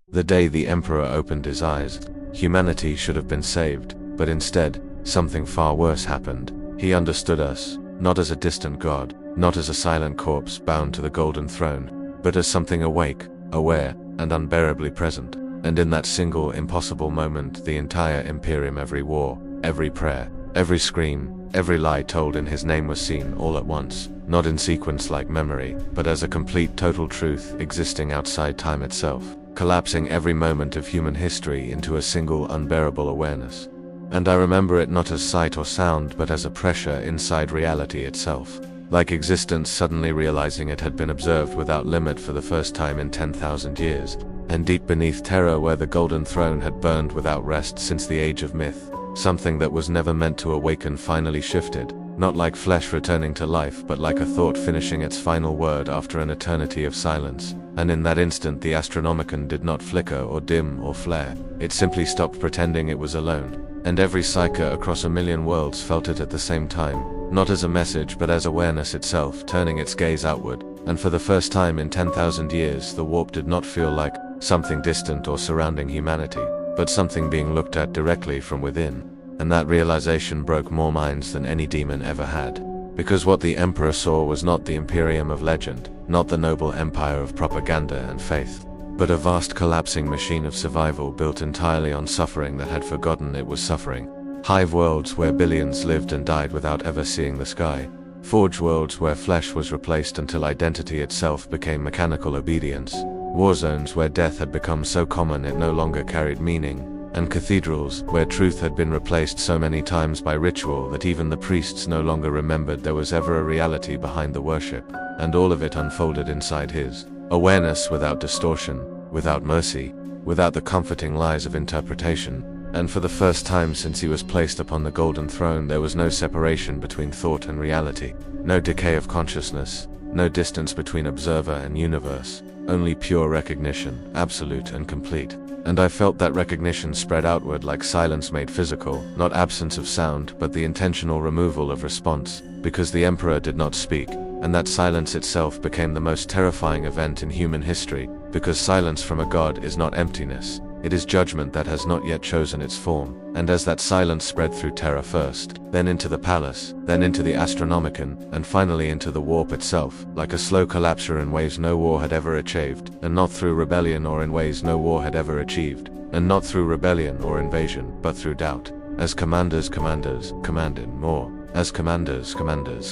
The day the Emperor opened his eyes, humanity should have been saved, but instead, something far worse happened. He understood us, not as a distant god, not as a silent corpse bound to the golden throne, but as something awake, aware, and unbearably present. And in that single, impossible moment, the entire Imperium, every war, every prayer, every scream, every lie told in his name was seen all at once, not in sequence like memory, but as a complete total truth existing outside time itself, collapsing every moment of human history into a single unbearable awareness. And I remember it not as sight or sound, but as a pressure inside reality itself, like existence suddenly realizing it had been observed without limit for the first time in 10,000 years, and deep beneath Terra, where the golden throne had burned without rest since the age of myth, something that was never meant to awaken finally shifted, not like flesh returning to life, but like a thought finishing its final word after an eternity of silence. And in that instant the Astronomicon did not flicker or dim or flare, it simply stopped pretending it was alone. And every psyker across a million worlds felt it at the same time, not as a message but as awareness itself, turning its gaze outward. And for the first time in 10,000 years, the warp did not feel like something distant or surrounding humanity, but something being looked at directly from within. And that realization broke more minds than any demon ever had. Because what the Emperor saw was not the Imperium of legend, not the noble empire of propaganda and faith, but a vast collapsing machine of survival built entirely on suffering that had forgotten it was suffering. Hive worlds where billions lived and died without ever seeing the sky. Forge worlds where flesh was replaced until identity itself became mechanical obedience. War zones where death had become so common it no longer carried meaning. And cathedrals where truth had been replaced so many times by ritual that even the priests no longer remembered there was ever a reality behind the worship. And all of it unfolded inside his awareness, without distortion, without mercy, without the comforting lies of interpretation. And for the first time since he was placed upon the golden throne, there was no separation between thought and reality, no decay of consciousness, no distance between observer and universe, only pure recognition, absolute and complete. And I felt that recognition spread outward like silence made physical, not absence of sound, but the intentional removal of response, because the Emperor did not speak. And that silence itself became the most terrifying event in human history, because silence from a god is not emptiness, it is judgment that has not yet chosen its form. And as that silence spread through Terra first, then into the palace, then into the Astronomicon, and finally into the warp itself, like a slow collapser in ways no war had ever achieved, and not through rebellion or in ways no war had ever achieved, and not through rebellion or invasion, but through doubt. As commanders commanded more. As commanders command, as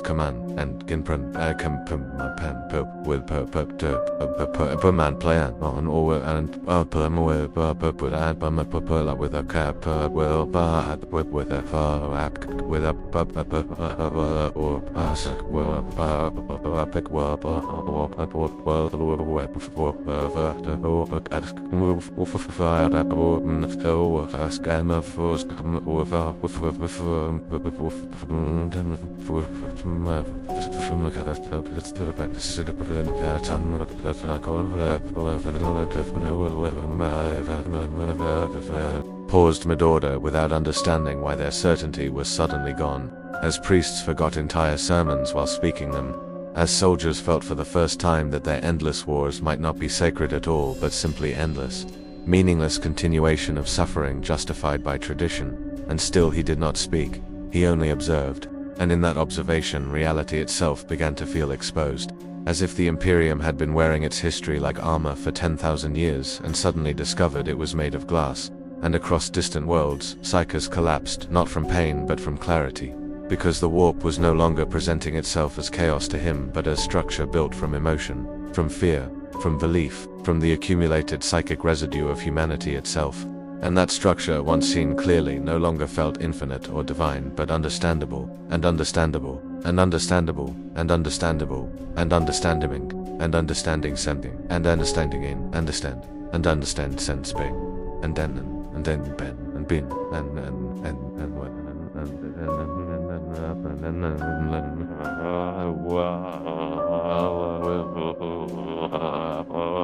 command, and ginpran with man plan on or and with a cap will with a with a or pick paused mid-order without understanding why their certainty was suddenly gone, as priests forgot entire sermons while speaking them, as soldiers felt for the first time that their endless wars might not be sacred at all but simply endless, meaningless continuation of suffering justified by tradition. And still he did not speak, he only observed, and in that observation reality itself began to feel exposed, as if the Imperium had been wearing its history like armor for 10,000 years and suddenly discovered it was made of glass. And across distant worlds, psychers collapsed, not from pain but from clarity, because the warp was no longer presenting itself as chaos to him but as structure built from emotion, from fear, from belief, from the accumulated psychic residue of humanity itself. And that structure, once seen clearly, no longer felt infinite or divine, but understandable, and understandable, and understandable, and understandable, and understanding, and understanding something, and understanding in, understand, and understand sense being, and then ben, and bin, and what, and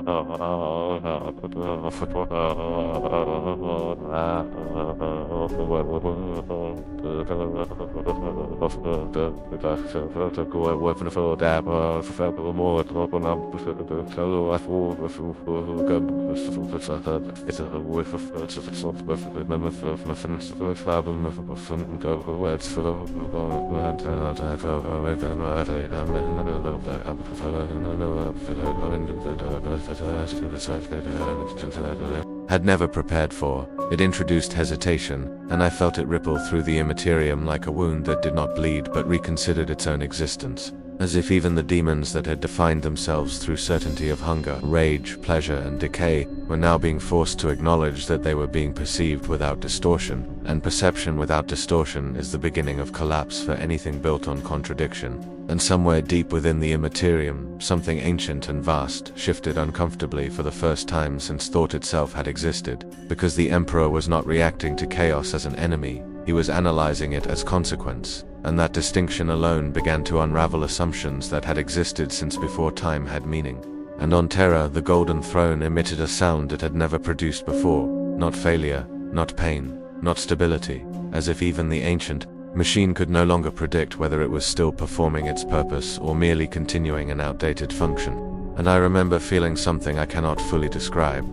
had never prepared for. It introduced hesitation, and I felt it ripple through the Immaterium like a wound that did not bleed but reconsidered its own existence. As if even the demons that had defined themselves through certainty of hunger, rage, pleasure, and decay were now being forced to acknowledge that they were being perceived without distortion, and perception without distortion is the beginning of collapse for anything built on contradiction. And somewhere deep within the Immaterium, something ancient and vast shifted uncomfortably for the first time since thought itself had existed, because the Emperor was not reacting to chaos as an enemy, he was analyzing it as consequence. And that distinction alone began to unravel assumptions that had existed since before time had meaning. And on Terra, the Golden Throne emitted a sound it had never produced before, not failure, not pain, not stability, as if even the ancient machine could no longer predict whether it was still performing its purpose or merely continuing an outdated function. And I remember feeling something I cannot fully describe,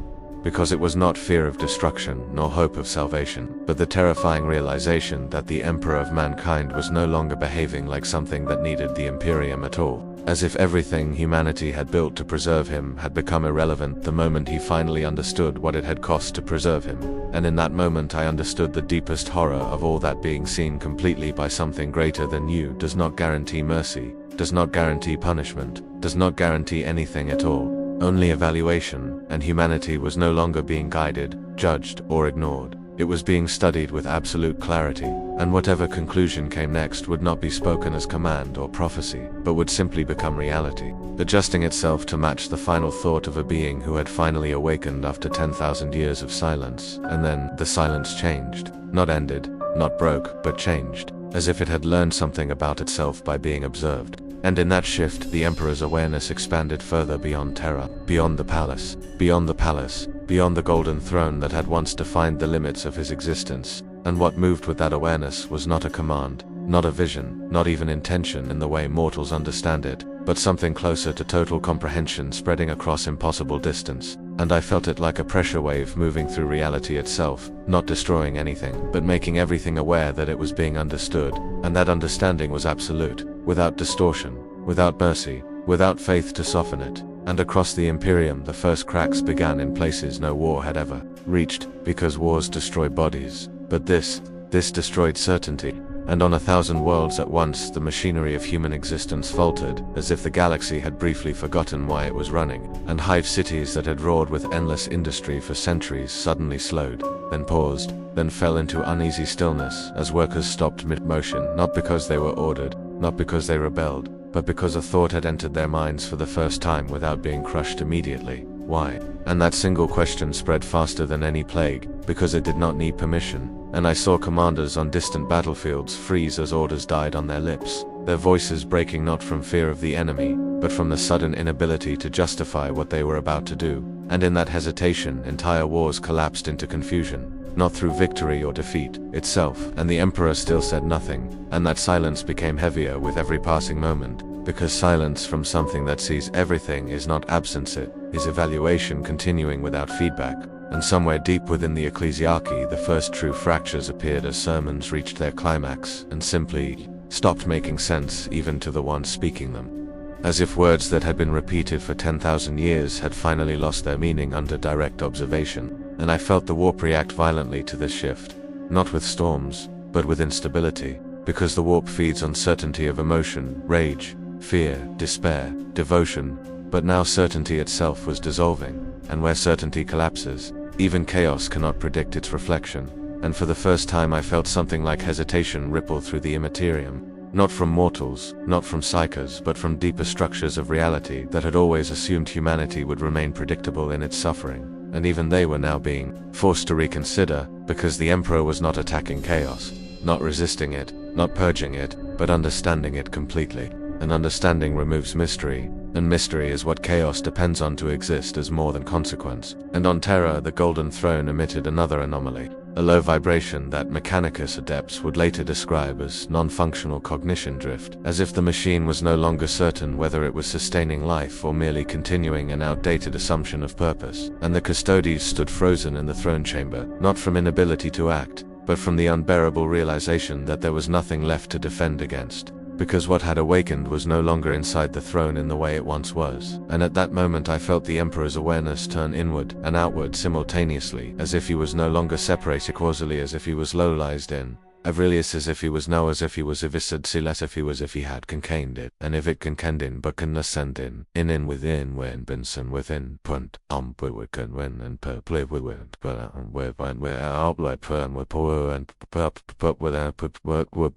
because it was not fear of destruction nor hope of salvation, but the terrifying realization that the Emperor of mankind was no longer behaving like something that needed the Imperium at all, as if everything humanity had built to preserve him had become irrelevant the moment he finally understood what it had cost to preserve him. And in that moment I understood the deepest horror of all that being seen completely by something greater than you does not guarantee mercy, does not guarantee punishment, does not guarantee anything at all. Only evaluation, and humanity was no longer being guided, judged, or ignored. It was being studied with absolute clarity, and whatever conclusion came next would not be spoken as command or prophecy, but would simply become reality, adjusting itself to match the final thought of a being who had finally awakened after 10,000 years of silence. And then, the silence changed. Not ended, not broke, but changed, as if it had learned something about itself by being observed. And in that shift, the Emperor's awareness expanded further beyond Terra, beyond the palace, beyond the palace, beyond the Golden Throne that had once defined the limits of his existence. And what moved with that awareness was not a command, not a vision, not even intention in the way mortals understand it, but something closer to total comprehension spreading across impossible distance. And I felt it like a pressure wave moving through reality itself, not destroying anything, but making everything aware that it was being understood, and that understanding was absolute, without distortion, without mercy, without faith to soften it. And across the Imperium the first cracks began in places no war had ever reached, because wars destroy bodies. But this destroyed certainty. And on 1,000 worlds at once the machinery of human existence faltered, as if the galaxy had briefly forgotten why it was running, and hive cities that had roared with endless industry for centuries suddenly slowed, then paused, then fell into uneasy stillness as workers stopped mid-motion, not because they were ordered, not because they rebelled, but because a thought had entered their minds for the first time without being crushed immediately. Why? And that single question spread faster than any plague, because it did not need permission. And I saw commanders on distant battlefields freeze as orders died on their lips, their voices breaking not from fear of the enemy, but from the sudden inability to justify what they were about to do. And in that hesitation, entire wars collapsed into confusion, not through victory or defeat itself, and the Emperor still said nothing, and that silence became heavier with every passing moment. Because silence from something that sees everything is not absence, it is evaluation continuing without feedback. And somewhere deep within the ecclesiarchy the first true fractures appeared as sermons reached their climax and simply stopped making sense even to the one speaking them. As if words that had been repeated for 10,000 years had finally lost their meaning under direct observation. And I felt the warp react violently to this shift, not with storms, but with instability, because the warp feeds on certainty of emotion, rage, fear, despair, devotion, but now certainty itself was dissolving, and where certainty collapses, even chaos cannot predict its reflection. And for the first time I felt something like hesitation ripple through the Immaterium, not from mortals, not from psychers, but from deeper structures of reality that had always assumed humanity would remain predictable in its suffering. And even they were now being forced to reconsider, because the Emperor was not attacking chaos, not resisting it, not purging it, but understanding it completely. And understanding removes mystery, and mystery is what chaos depends on to exist as more than consequence. And on Terra, the Golden Throne emitted another anomaly, a low vibration that Mechanicus adepts would later describe as non-functional cognition drift, as if the machine was no longer certain whether it was sustaining life or merely continuing an outdated assumption of purpose. And the Custodes stood frozen in the throne chamber, not from inability to act, but from the unbearable realization that there was nothing left to defend against, because what had awakened was no longer inside the throne in the way it once was. And at that moment I felt the Emperor's awareness turn inward and outward simultaneously, as if he was no longer separated causally, as if he was localized in Avrilius, as if he was no, as if he was eviscid silas, if he was, if he had contained it, and if it contained in but can ascend in within when benson within punt we can win and play with wind but we're outlet and we're poor and put without put work would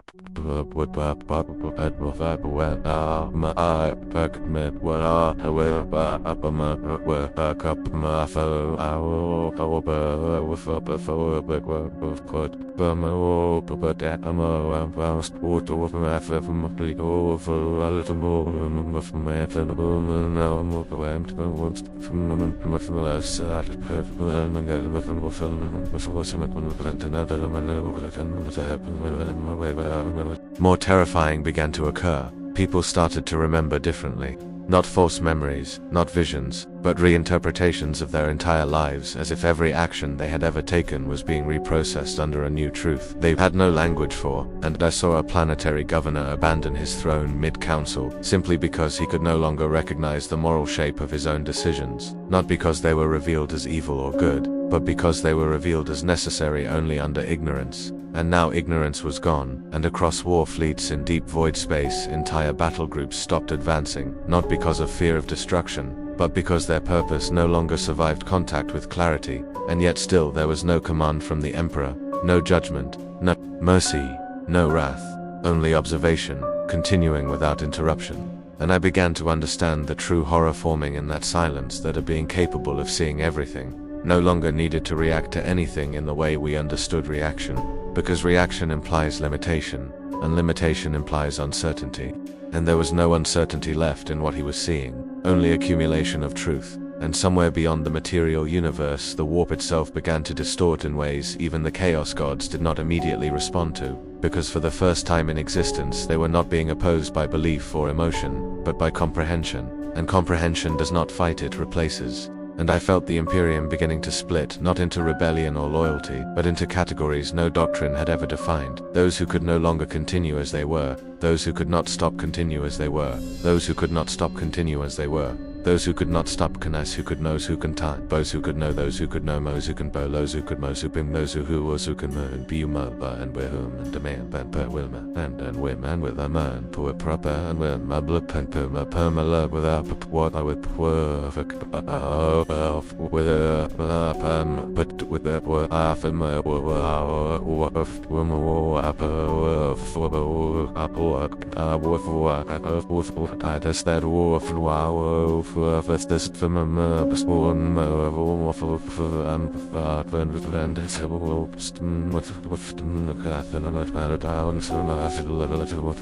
but at a more vast water of math of monthly over a little more of math and a boom now more went from the last side of purple and get with them with film with what's in another more terrifying began to occur. People started to remember differently. Not false memories, not visions, but reinterpretations of their entire lives, as if every action they had ever taken was being reprocessed under a new truth they had no language for. And I saw a planetary governor abandon his throne mid-council, simply because he could no longer recognize the moral shape of his own decisions, not because they were revealed as evil or good, but because they were revealed as necessary only under ignorance. And now ignorance was gone, and across war fleets in deep void space, entire battle groups stopped advancing, not because of fear of destruction, but because their purpose no longer survived contact with clarity. And yet still there was no command from the Emperor, no judgment, no mercy, no wrath, only observation, continuing without interruption. And I began to understand the true horror forming in that silence, that a being capable of seeing everything no longer needed to react to anything in the way we understood reaction, because reaction implies limitation, and limitation implies uncertainty. And there was no uncertainty left in what he was seeing, only accumulation of truth. And somewhere beyond the material universe, the warp itself began to distort in ways even the Chaos Gods did not immediately respond to, because for the first time in existence they were not being opposed by belief or emotion, but by comprehension. And comprehension does not fight, it replaces. And I felt the Imperium beginning to split, not into rebellion or loyalty, but into categories no doctrine had ever defined. Those who could no longer continue as they were, those who could not stop continue as they were, those who could not stop continue as they were, those who could not stop canas who could knows who can time, those who could know those who could know mos who can bow, those who could mos who bim, those who was who can and be moba and we're whom and demand and per wilma and wim and with a man poor proper and we're mabla pen perma love without what I would perfect with a but with that were half and my what of woman I just that wolf wow first this from a spawn and it's a wolf with the cat and I'm not down so I feel a little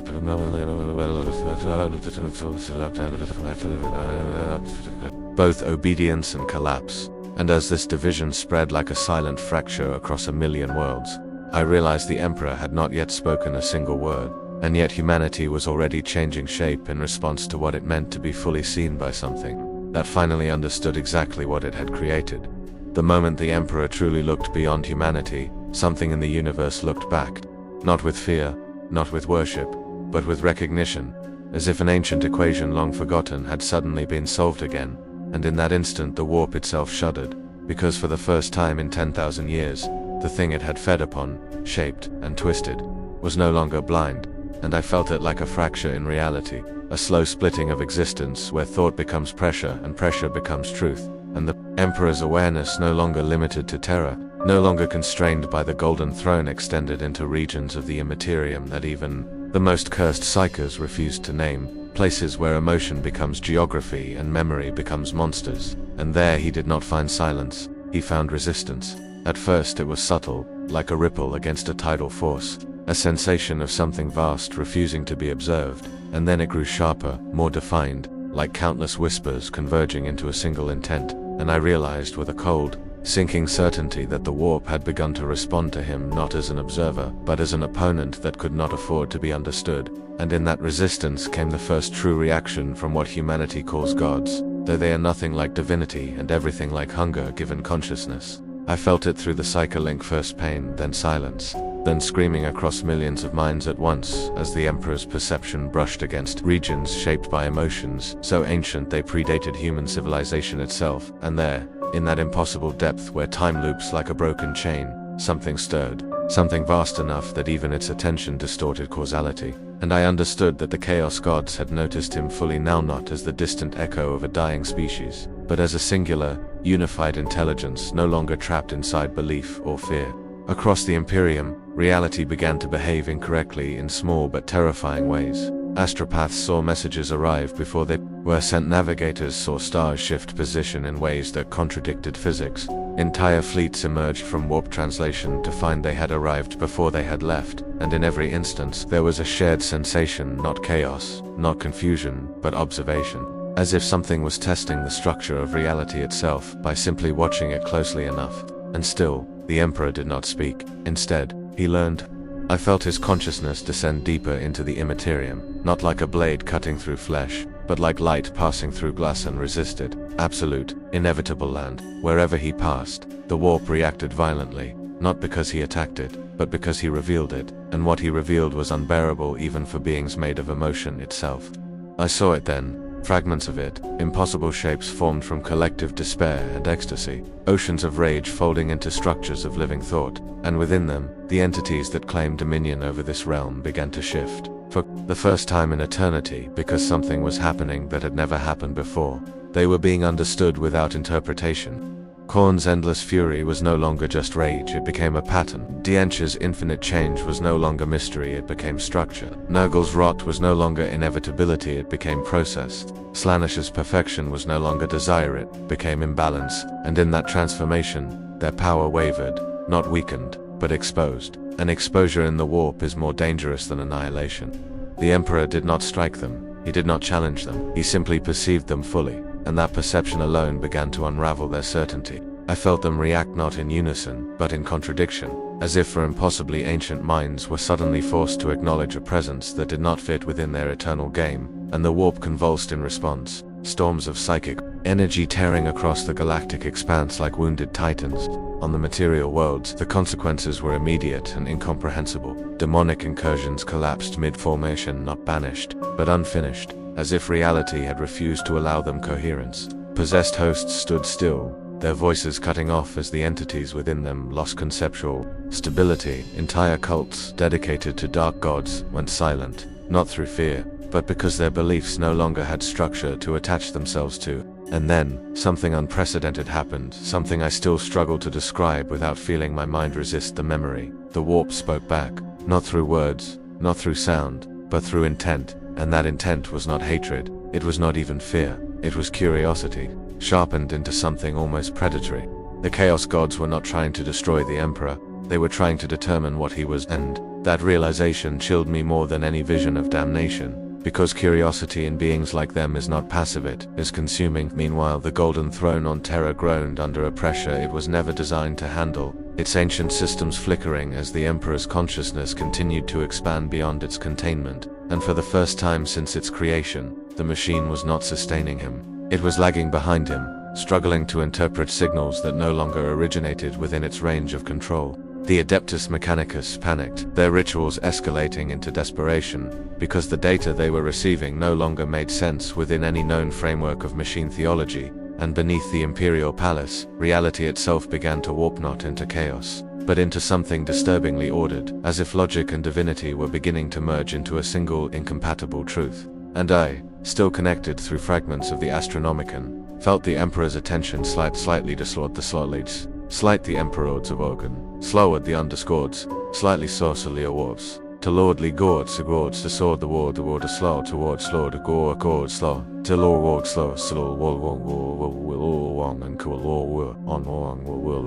both obedience and collapse. And as this division spread like a silent fracture across a million worlds, I realized the Emperor had not yet spoken a single word, and yet humanity was already changing shape in response to what it meant to be fully seen by something that finally understood exactly what it had created. The moment the Emperor truly looked beyond humanity, something in the universe looked back, not with fear, not with worship, but with recognition, as if an ancient equation long forgotten had suddenly been solved again. And in that instant the warp itself shuddered, because for the first time in 10,000 years, the thing it had fed upon, shaped and twisted, was no longer blind, and I felt it like a fracture in reality, a slow splitting of existence where thought becomes pressure and pressure becomes truth, and the Emperor's awareness no longer limited to terror, no longer constrained by the Golden Throne, extended into regions of the Immaterium that even the most cursed psychers refused to name. Places where emotion becomes geography and memory becomes monsters. And there he did not find silence, he found resistance. At first it was subtle, like a ripple against a tidal force, a sensation of something vast refusing to be observed, and then it grew sharper, more defined, like countless whispers converging into a single intent, and I realized with a cold, sinking certainty that the warp had begun to respond to him not as an observer, but as an opponent that could not afford to be understood. And in that resistance came the first true reaction from what humanity calls gods, though they are nothing like divinity and everything like hunger given consciousness. I felt it through the psycholink, first pain, then silence, then screaming across millions of minds at once as the Emperor's perception brushed against regions shaped by emotions so ancient they predated human civilization itself, and there, in that impossible depth where time loops like a broken chain, something stirred, something vast enough that even its attention distorted causality. And I understood that the Chaos Gods had noticed him fully, now not as the distant echo of a dying species, but as a singular, unified intelligence no longer trapped inside belief or fear. Across the Imperium, reality began to behave incorrectly in small but terrifying ways. Astropaths saw messages arrive before they were sent. Navigators saw stars shift position in ways that contradicted physics. Entire fleets emerged from warp translation to find they had arrived before they had left, and in every instance there was a shared sensation, not chaos, not confusion, but observation. As if something was testing the structure of reality itself by simply watching it closely enough. And still, the Emperor did not speak. Instead, he learned. I felt his consciousness descend deeper into the Immaterium, not like a blade cutting through flesh, but like light passing through glass, unresisted, absolute, inevitable land. Wherever he passed, the warp reacted violently, not because he attacked it, but because he revealed it, and what he revealed was unbearable even for beings made of emotion itself. I saw it then. Fragments of it, impossible shapes formed from collective despair and ecstasy, oceans of rage folding into structures of living thought, and within them, the entities that claimed dominion over this realm began to shift. For the first time in eternity, because something was happening that had never happened before. They were being understood without interpretation. Khorne's endless fury was no longer just rage, it became a pattern. Diench's infinite change was no longer mystery, it became structure. Nurgle's rot was no longer inevitability, it became process. Slanish's perfection was no longer desire, it became imbalance. And in that transformation, their power wavered, not weakened, but exposed. An exposure in the warp is more dangerous than annihilation. The Emperor did not strike them, he did not challenge them, he simply perceived them fully. And that perception alone began to unravel their certainty. I felt them react not in unison, but in contradiction, as if for impossibly ancient minds were suddenly forced to acknowledge a presence that did not fit within their eternal game, and the warp convulsed in response, storms of psychic energy tearing across the galactic expanse like wounded titans. On the material worlds, the consequences were immediate and incomprehensible. Demonic incursions collapsed mid-formation, not banished, but unfinished, as if reality had refused to allow them coherence. Possessed hosts stood still, their voices cutting off as the entities within them lost conceptual stability. Entire cults dedicated to dark gods went silent, not through fear, but because their beliefs no longer had structure to attach themselves to. And then, something unprecedented happened, something I still struggle to describe without feeling my mind resist the memory. The warp spoke back, not through words, not through sound, but through intent. And that intent was not hatred, it was not even fear, it was curiosity, sharpened into something almost predatory. The Chaos Gods were not trying to destroy the Emperor, they were trying to determine what he was, and that realization chilled me more than any vision of damnation, because curiosity in beings like them is not passive, it is consuming. Meanwhile, the Golden Throne on Terra groaned under a pressure it was never designed to handle, its ancient systems flickering as the Emperor's consciousness continued to expand beyond its containment. And for the first time since its creation, the machine was not sustaining him. It was lagging behind him, struggling to interpret signals that no longer originated within its range of control. The Adeptus Mechanicus panicked, their rituals escalating into desperation, because the data they were receiving no longer made sense within any known framework of machine theology. And beneath the Imperial Palace, reality itself began to warp not into chaos, but into something disturbingly ordered, as if logic and divinity were beginning to merge into a single incompatible truth. And I, still connected through fragments of the Astronomicon, felt the Emperor's attention slightly dislord the slowleads, slight the Emperords of Organ, slowed the underscoreds, slightly sorcerly warps, to lordly gords to sword the ward to slow towards slow to gore slow. Till all walk slow, slow, will wong and cool all on wong will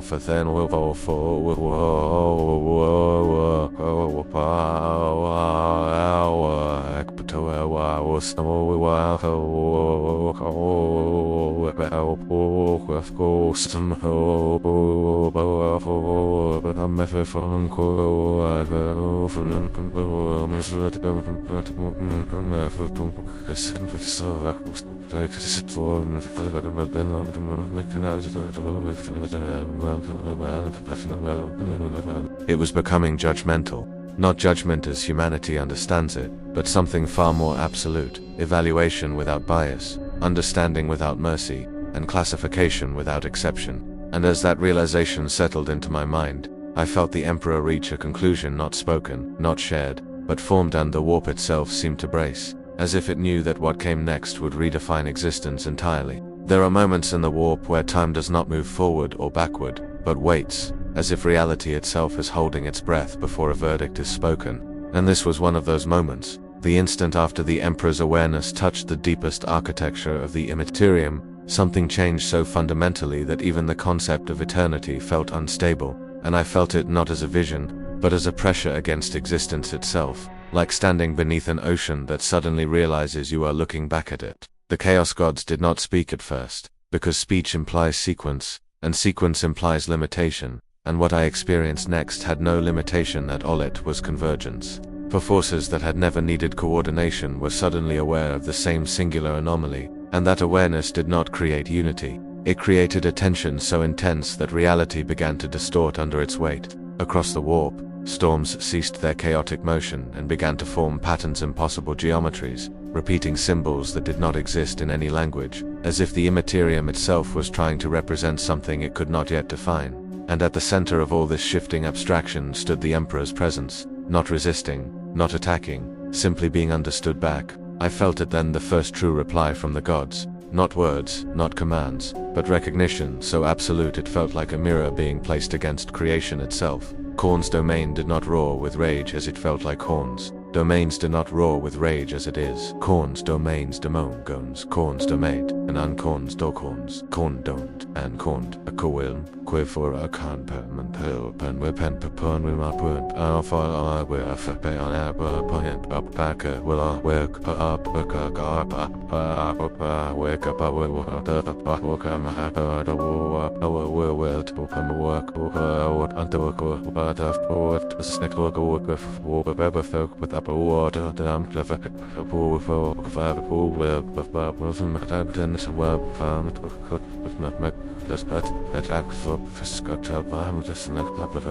for then will go for It was becoming judgmental. Not judgment as humanity understands it, but something far more absolute, evaluation without bias, understanding without mercy, and classification without exception. And as that realization settled into my mind, I felt the Emperor reach a conclusion not spoken, not shared, but formed, and the warp itself seemed to brace, as if it knew that what came next would redefine existence entirely. There are moments in the warp where time does not move forward or backward, but waits, as if reality itself is holding its breath before a verdict is spoken. And this was one of those moments. The instant after the Emperor's awareness touched the deepest architecture of the Imperium, something changed so fundamentally that even the concept of eternity felt unstable, and I felt it not as a vision, but as a pressure against existence itself, like standing beneath an ocean that suddenly realizes you are looking back at it. The Chaos Gods did not speak at first, because speech implies sequence, and sequence implies limitation, and what I experienced next had no limitation at all. It was convergence. For forces that had never needed coordination were suddenly aware of the same singular anomaly, and that awareness did not create unity. It created a tension so intense that reality began to distort under its weight. Across the warp, storms ceased their chaotic motion and began to form patterns, impossible geometries, repeating symbols that did not exist in any language, as if the Immaterium itself was trying to represent something it could not yet define. And at the center of all this shifting abstraction stood the Emperor's presence, not resisting, not attacking, simply being understood back. I felt it then, the first true reply from the gods. Not words, not commands, but recognition so absolute it felt like a mirror being placed against creation itself. Khorne's domain did not roar with rage as it felt like Khorne's. Domains do not roar with rage as it is. Khorne's domains demon gones, Khorne's domain, and uncorns docorns, Khorne don't, and Khorne, a coilm, quiver a can perman pearl, pen we pen pepon with my pun, alpha I will a pay on apple point up back will I wake up wake up I will come happen to will to come work until but after snack work with web folk with upper water damn clever pool for pool with tennis web found with not just that act for Scott I'm just not but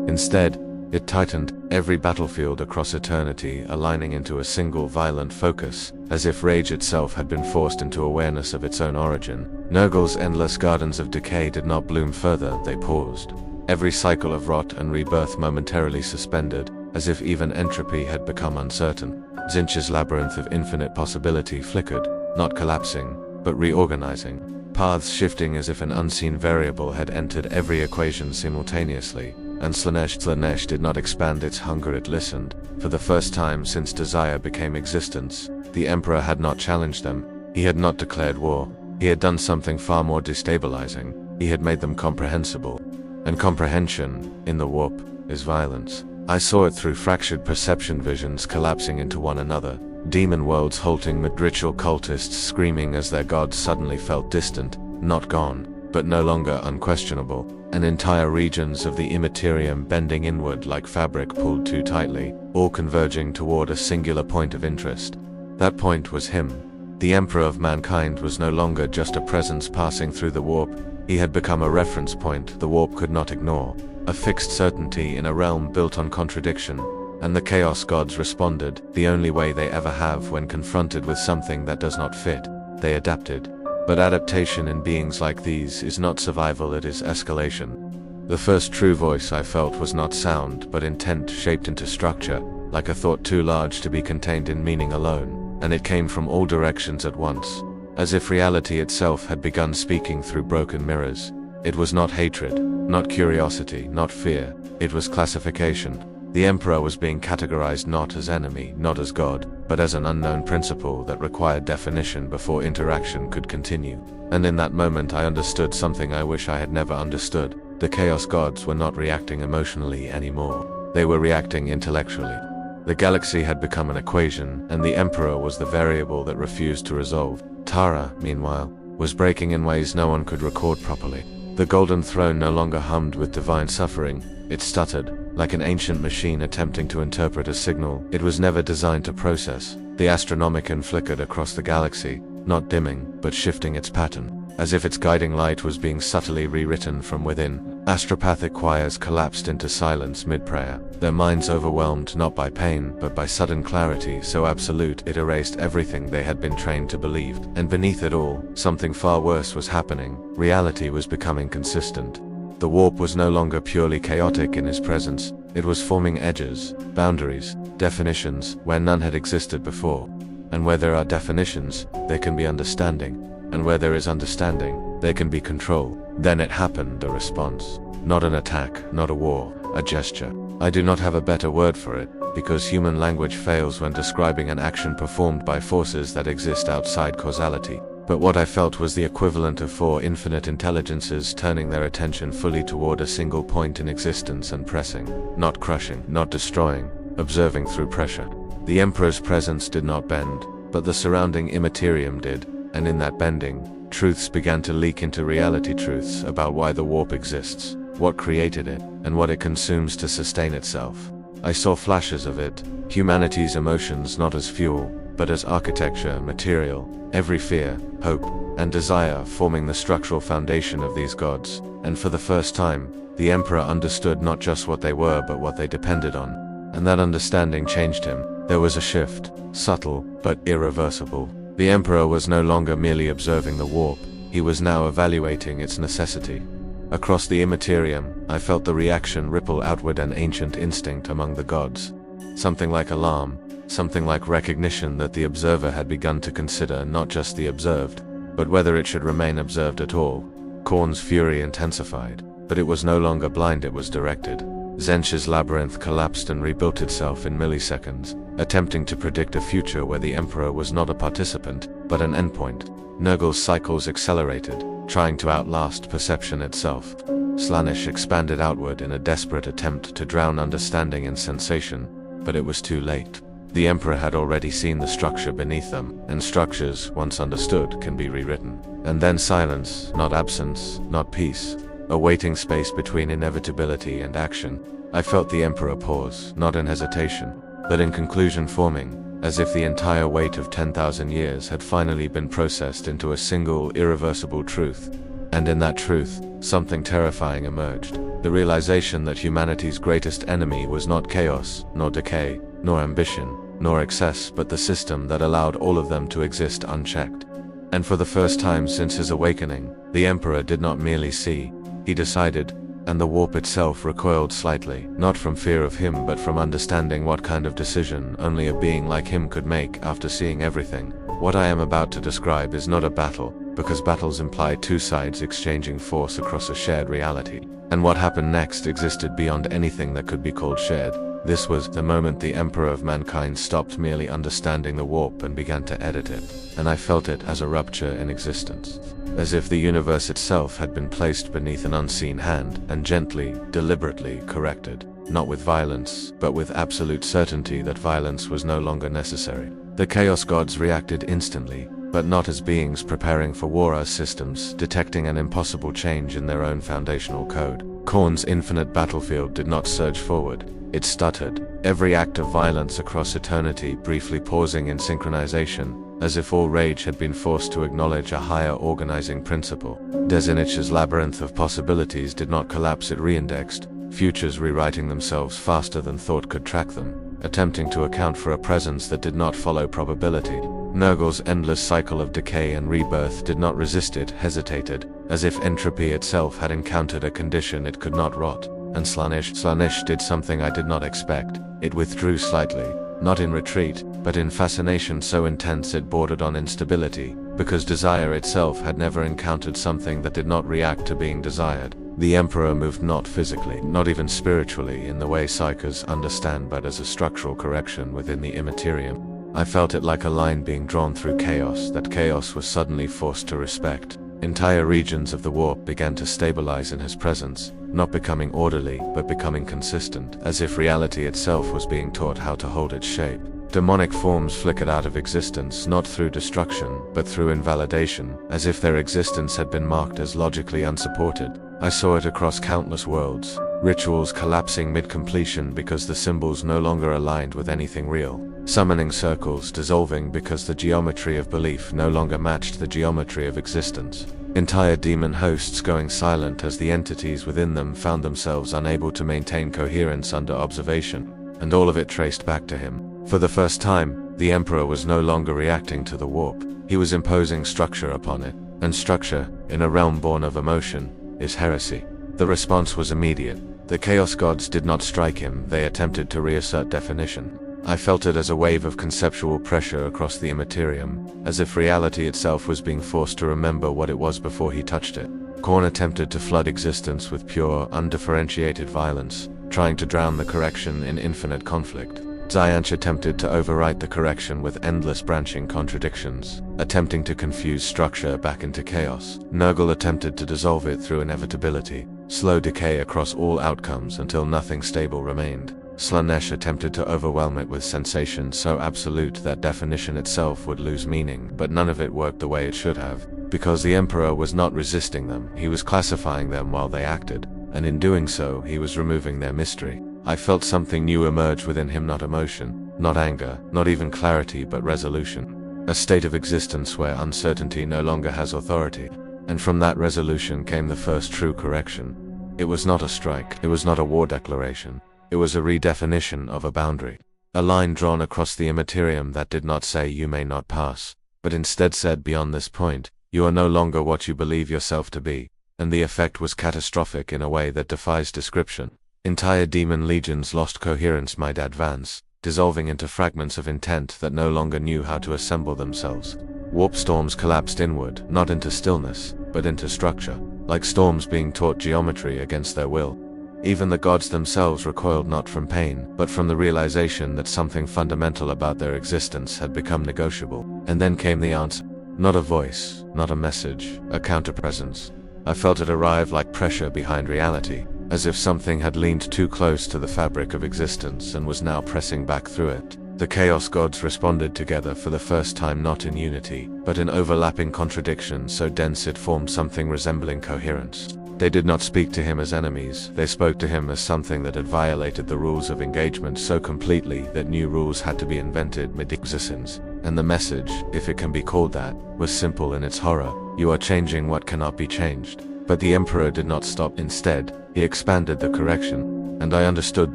instead, it tightened every battlefield across eternity, aligning into a single violent focus, as if rage itself had been forced into awareness of its own origin. Nurgle's endless gardens of decay did not bloom further, they paused. Every cycle of rot and rebirth momentarily suspended, as if even entropy had become uncertain. Tzeentch's labyrinth of infinite possibility flickered, not collapsing, but reorganizing, paths shifting as if an unseen variable had entered every equation simultaneously. And Slaanesh did not expand its hunger, it listened. For the first time since desire became existence, the Emperor had not challenged them. He had not declared war. He had done something far more destabilizing. He had made them comprehensible. And comprehension, in the warp, is violence. I saw it through fractured perception visions collapsing into one another. Demon worlds halting mid ritual, cultists screaming as their gods suddenly felt distant, not gone, but no longer unquestionable, and entire regions of the Immaterium bending inward like fabric pulled too tightly, all converging toward a singular point of interest. That point was him. The Emperor of mankind was no longer just a presence passing through the warp. He had become a reference point the warp could not ignore, a fixed certainty in a realm built on contradiction. And the Chaos Gods responded, the only way they ever have when confronted with something that does not fit. They adapted. But adaptation in beings like these is not survival, it is escalation. The first true voice I felt was not sound, but intent shaped into structure, like a thought too large to be contained in meaning alone, and it came from all directions at once, as if reality itself had begun speaking through broken mirrors. It was not hatred, Not curiosity, not fear. It was classification. The Emperor was being categorized not as enemy, not as God, but as an unknown principle that required definition before interaction could continue. And in that moment I understood something I wish I had never understood. The Chaos Gods were not reacting emotionally anymore. They were reacting intellectually. The galaxy had become an equation, and the Emperor was the variable that refused to resolve. Tara, meanwhile, was breaking in ways no one could record properly. The Golden Throne no longer hummed with divine suffering. It stuttered, like an ancient machine attempting to interpret a signal it was never designed to process. The Astronomicon flickered across the galaxy, not dimming, but shifting its pattern, as if its guiding light was being subtly rewritten from within. Astropathic choirs collapsed into silence mid-prayer, their minds overwhelmed not by pain, but by sudden clarity so absolute it erased everything they had been trained to believe. And beneath it all, something far worse was happening. Reality was becoming consistent. The warp was no longer purely chaotic in his presence. It was forming edges, boundaries, definitions, where none had existed before. And where there are definitions, there can be understanding. And where there is understanding, there can be control. Then it happened, a response. Not an attack, not a war, a gesture. I do not have a better word for it, because human language fails when describing an action performed by forces that exist outside causality. But what I felt was the equivalent of 4 infinite intelligences turning their attention fully toward a single point in existence and pressing, not crushing, not destroying, observing through pressure. The Emperor's presence did not bend, but the surrounding Imperium did, and in that bending, truths began to leak into reality, truths about why the warp exists, what created it, and what it consumes to sustain itself. I saw flashes of it, humanity's emotions not as fuel, but as architecture, material, every fear, hope, and desire forming the structural foundation of these gods. And for the first time, the Emperor understood not just what they were but what they depended on. And that understanding changed him. There was a shift, subtle, but irreversible. The Emperor was no longer merely observing the warp, he was now evaluating its necessity. Across the Immersive, I felt the reaction ripple outward, an ancient instinct among the gods. Something like alarm, something like recognition that the observer had begun to consider not just the observed, but whether it should remain observed at all. Khorne's fury intensified, but it was no longer blind, it was directed. Tzeentch's labyrinth collapsed and rebuilt itself in milliseconds, attempting to predict a future where the Emperor was not a participant, but an endpoint. Nurgle's cycles accelerated, trying to outlast perception itself. Slaanesh expanded outward in a desperate attempt to drown understanding in sensation, but it was too late. The Emperor had already seen the structure beneath them, and structures, once understood, can be rewritten. And then silence, not absence, not peace. A waiting space between inevitability and action. I felt the Emperor pause, not in hesitation, but in conclusion forming, as if the entire weight of 10,000 years had finally been processed into a single, irreversible truth. And in that truth, something terrifying emerged. The realization that humanity's greatest enemy was not chaos, nor decay, nor ambition, nor excess, but the system that allowed all of them to exist unchecked. And for the first time since his awakening, the Emperor did not merely see, he decided, and the warp itself recoiled slightly, not from fear of him but from understanding what kind of decision only a being like him could make after seeing everything. What I am about to describe is not a battle, because battles imply two sides exchanging force across a shared reality. And what happened next existed beyond anything that could be called shared. This was the moment the Emperor of Mankind stopped merely understanding the warp and began to edit it, and I felt it as a rupture in existence. As if the universe itself had been placed beneath an unseen hand and gently, deliberately corrected, not with violence, but with absolute certainty that violence was no longer necessary. The Chaos Gods reacted instantly, but not as beings preparing for war, as systems detecting an impossible change in their own foundational code. Khorne's infinite battlefield did not surge forward. It stuttered, every act of violence across eternity briefly pausing in synchronization, as if all rage had been forced to acknowledge a higher organizing principle. Tzeentch's labyrinth of possibilities did not collapse, it reindexed, futures rewriting themselves faster than thought could track them, attempting to account for a presence that did not follow probability. Nurgle's endless cycle of decay and rebirth did not resist it, hesitated, as if entropy itself had encountered a condition it could not rot. And Slaanesh did something I did not expect. It withdrew slightly, not in retreat, but in fascination so intense it bordered on instability, because desire itself had never encountered something that did not react to being desired. The Emperor moved not physically, not even spiritually in the way psychers understand, but as a structural correction within the Immaterium. I felt it like a line being drawn through chaos that chaos was suddenly forced to respect. Entire regions of the warp began to stabilize in his presence, not becoming orderly, but becoming consistent, as if reality itself was being taught how to hold its shape. Demonic forms flickered out of existence, not through destruction, but through invalidation, as if their existence had been marked as logically unsupported. I saw it across countless worlds, rituals collapsing mid-completion because the symbols no longer aligned with anything real. Summoning circles dissolving because the geometry of belief no longer matched the geometry of existence. Entire demon hosts going silent as the entities within them found themselves unable to maintain coherence under observation, and all of it traced back to him. For the first time, the Emperor was no longer reacting to the warp. He was imposing structure upon it, and structure, in a realm born of emotion, is heresy. The response was immediate. The Chaos Gods did not strike him, they attempted to reassert definition. I felt it as a wave of conceptual pressure across the Immaterium, as if reality itself was being forced to remember what it was before he touched it. Khorne attempted to flood existence with pure, undifferentiated violence, trying to drown the correction in infinite conflict. Tzayanch attempted to overwrite the correction with endless branching contradictions, attempting to confuse structure back into chaos. Nurgle attempted to dissolve it through inevitability, slow decay across all outcomes until nothing stable remained. Slaanesh attempted to overwhelm it with sensation so absolute that definition itself would lose meaning, but none of it worked the way it should have. Because the Emperor was not resisting them, he was classifying them while they acted, and in doing so, he was removing their mystery. I felt something new emerge within him, not emotion, not anger, not even clarity, but resolution. A state of existence where uncertainty no longer has authority. And from that resolution came the first true correction. It was not a strike, it was not a war declaration. It was a redefinition of a boundary. A line drawn across the Immaterium that did not say you may not pass, but instead said beyond this point, you are no longer what you believe yourself to be. And the effect was catastrophic in a way that defies description. Entire demon legions lost coherence mid-advance, dissolving into fragments of intent that no longer knew how to assemble themselves. Warp storms collapsed inward, not into stillness, but into structure, like storms being taught geometry against their will. Even the gods themselves recoiled not from pain, but from the realization that something fundamental about their existence had become negotiable. And then came the answer. Not a voice, not a message, a counterpresence. I felt it arrive like pressure behind reality, as if something had leaned too close to the fabric of existence and was now pressing back through it. The Chaos Gods responded together for the first time, not in unity, but in overlapping contradiction so dense it formed something resembling coherence. They did not speak to him as enemies, they spoke to him as something that had violated the rules of engagement so completely that new rules had to be invented mid-existence. And the message, if it can be called that, was simple in its horror. You are changing what cannot be changed. But the Emperor did not stop. Instead, he expanded the correction. And I understood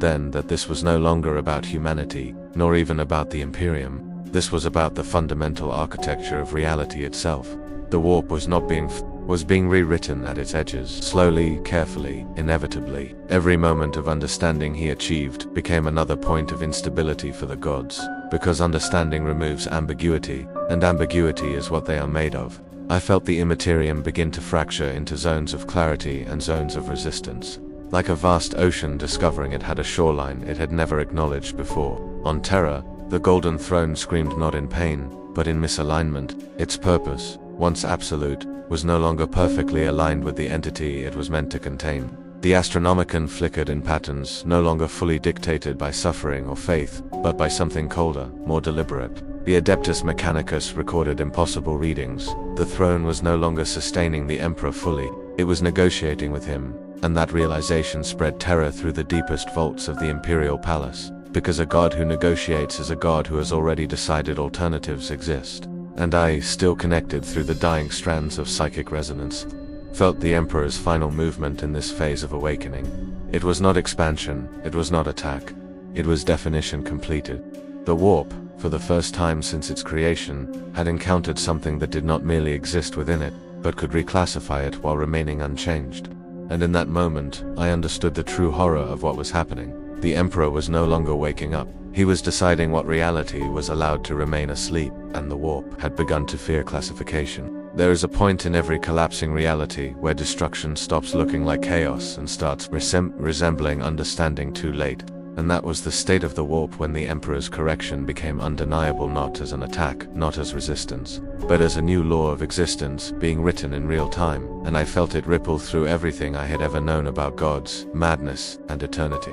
then that this was no longer about humanity, nor even about the Imperium. This was about the fundamental architecture of reality itself. The warp was being rewritten at its edges, slowly, carefully, inevitably. Every moment of understanding he achieved became another point of instability for the gods, because understanding removes ambiguity, and ambiguity is what they are made of. I felt the Immaterium begin to fracture into zones of clarity and zones of resistance. Like a vast ocean discovering it had a shoreline it had never acknowledged before. On Terra, the Golden Throne screamed not in pain, but in misalignment. Its purpose, once absolute, was no longer perfectly aligned with the entity it was meant to contain. The Astronomicon flickered in patterns no longer fully dictated by suffering or faith, but by something colder, more deliberate. The Adeptus Mechanicus recorded impossible readings. The throne was no longer sustaining the Emperor fully, it was negotiating with him, and that realization spread terror through the deepest vaults of the Imperial Palace, because a god who negotiates is a god who has already decided alternatives exist. And I, still connected through the dying strands of psychic resonance, felt the Emperor's final movement in this phase of awakening. It was not expansion, it was not attack, it was definition completed. The warp, for the first time since its creation, had encountered something that did not merely exist within it, but could reclassify it while remaining unchanged. And in that moment, I understood the true horror of what was happening. The Emperor was no longer waking up. He was deciding what reality was allowed to remain asleep, and the warp had begun to fear classification. There is a point in every collapsing reality where destruction stops looking like chaos and starts resembling understanding too late. And that was the state of the warp when the Emperor's correction became undeniable, not as an attack, not as resistance, but as a new law of existence being written in real time, and I felt it ripple through everything I had ever known about gods, madness, and eternity.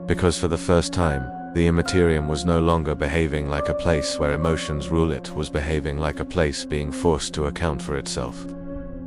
Because for the first time, the Imperium was no longer behaving like a place where emotions rule, it was behaving like a place being forced to account for itself.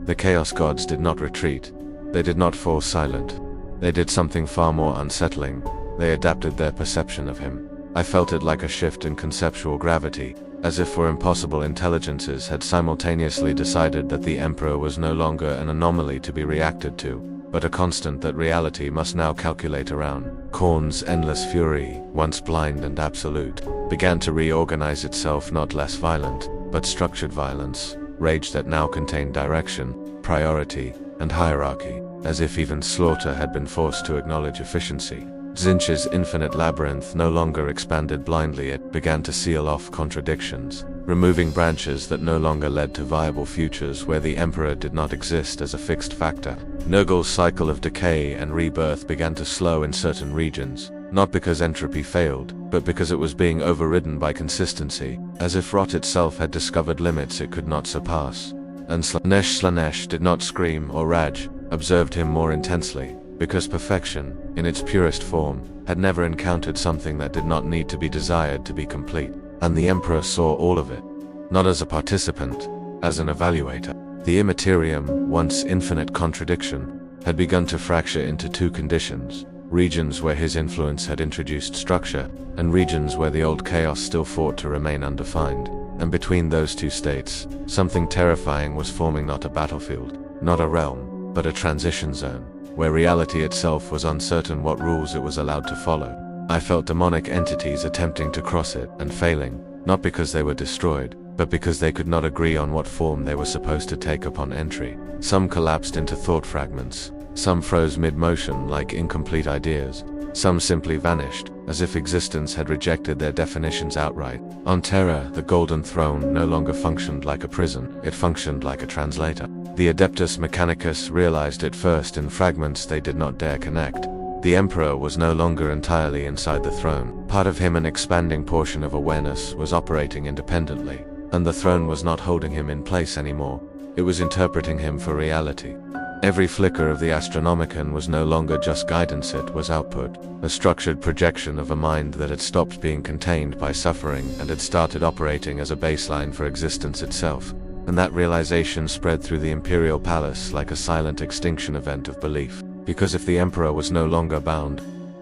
The Chaos Gods did not retreat. They did not fall silent. They did something far more unsettling. They adapted their perception of him. I felt it like a shift in conceptual gravity, as if four impossible intelligences had simultaneously decided that the Emperor was no longer an anomaly to be reacted to, but a constant that reality must now calculate around. Khorne's endless fury, once blind and absolute, began to reorganize itself, not less violent, but structured violence, rage that now contained direction, priority, and hierarchy, as if even slaughter had been forced to acknowledge efficiency. Tzeentch's infinite labyrinth no longer expanded blindly, it began to seal off contradictions, removing branches that no longer led to viable futures where the Emperor did not exist as a fixed factor. Nurgle's cycle of decay and rebirth began to slow in certain regions, not because entropy failed, but because it was being overridden by consistency, as if rot itself had discovered limits it could not surpass. And Slaanesh did not scream or rage, observed him more intensely, because perfection, in its purest form, had never encountered something that did not need to be desired to be complete. And the Emperor saw all of it, not as a participant, as an evaluator. The Imperium, once infinite contradiction, had begun to fracture into two conditions: regions where his influence had introduced structure, and regions where the old chaos still fought to remain undefined. And between those two states, something terrifying was forming, not a battlefield, not a realm, but a transition zone, where reality itself was uncertain what rules it was allowed to follow. I felt demonic entities attempting to cross it and failing, not because they were destroyed, but because they could not agree on what form they were supposed to take upon entry. Some collapsed into thought fragments, some froze mid-motion like incomplete ideas, some simply vanished, as if existence had rejected their definitions outright. On Terra, the Golden Throne no longer functioned like a prison, it functioned like a translator. The Adeptus Mechanicus realized it first in fragments they did not dare connect. The Emperor was no longer entirely inside the throne. Part of him, an expanding portion of awareness, was operating independently, and the throne was not holding him in place anymore. It was interpreting him for reality. Every flicker of the Astronomicon was no longer just guidance, it was output, a structured projection of a mind that had stopped being contained by suffering and had started operating as a baseline for existence itself. And that realization spread through the Imperial Palace like a silent extinction event of belief. Because if the Emperor was no longer bound,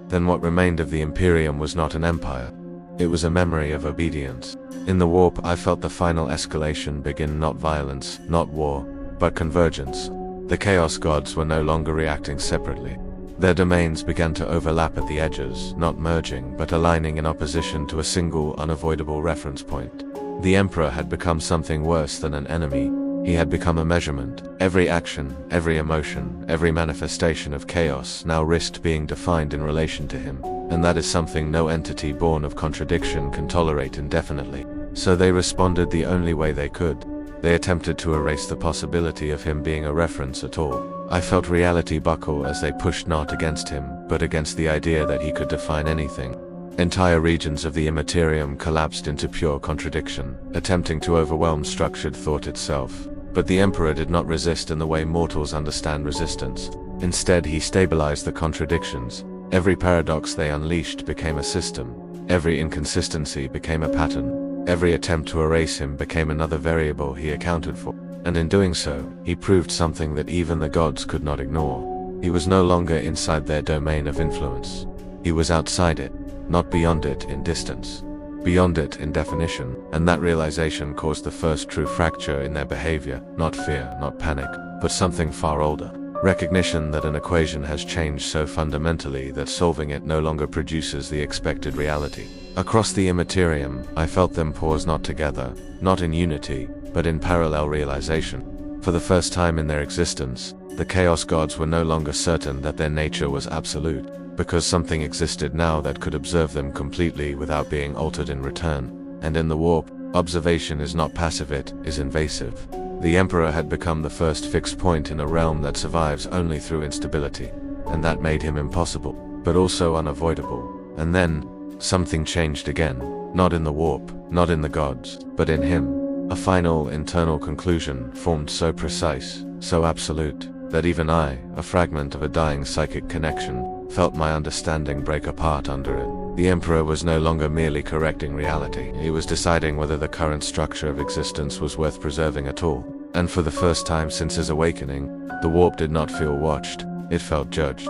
then what remained of the Imperium was not an empire. It was a memory of obedience. In the warp, I felt the final escalation begin, not violence, not war, but convergence. The Chaos Gods were no longer reacting separately. Their domains began to overlap at the edges, not merging, but aligning in opposition to a single, unavoidable reference point. The Emperor had become something worse than an enemy. He had become a measurement. Every action, every emotion, every manifestation of chaos now risked being defined in relation to him, and that is something no entity born of contradiction can tolerate indefinitely. So they responded the only way they could. They attempted to erase the possibility of him being a reference at all. I felt reality buckle as they pushed not against him, but against the idea that he could define anything. Entire regions of the Imperium collapsed into pure contradiction, attempting to overwhelm structured thought itself. But the Emperor did not resist in the way mortals understand resistance. Instead, he stabilized the contradictions. Every paradox they unleashed became a system. Every inconsistency became a pattern. Every attempt to erase him became another variable he accounted for. And in doing so, he proved something that even the gods could not ignore. He was no longer inside their domain of influence. He was outside it, not beyond it in distance, beyond it in definition. And that realization caused the first true fracture in their behavior, not fear, not panic, but something far older. Recognition that an equation has changed so fundamentally that solving it no longer produces the expected reality. Across the Imperium, I felt them pause, not together, not in unity, but in parallel realization. For the first time in their existence, the Chaos Gods were no longer certain that their nature was absolute, because something existed now that could observe them completely without being altered in return. And in the warp, observation is not passive, it is invasive. The Emperor had become the first fixed point in a realm that survives only through instability, and that made him impossible, but also unavoidable. And then, something changed again, not in the warp, not in the gods, but in him. A final, internal conclusion formed so precise, so absolute, that even I, a fragment of a dying psychic connection, felt my understanding break apart under it. The Emperor was no longer merely correcting reality, he was deciding whether the current structure of existence was worth preserving at all. And for the first time since his awakening, the warp did not feel watched, it felt judged.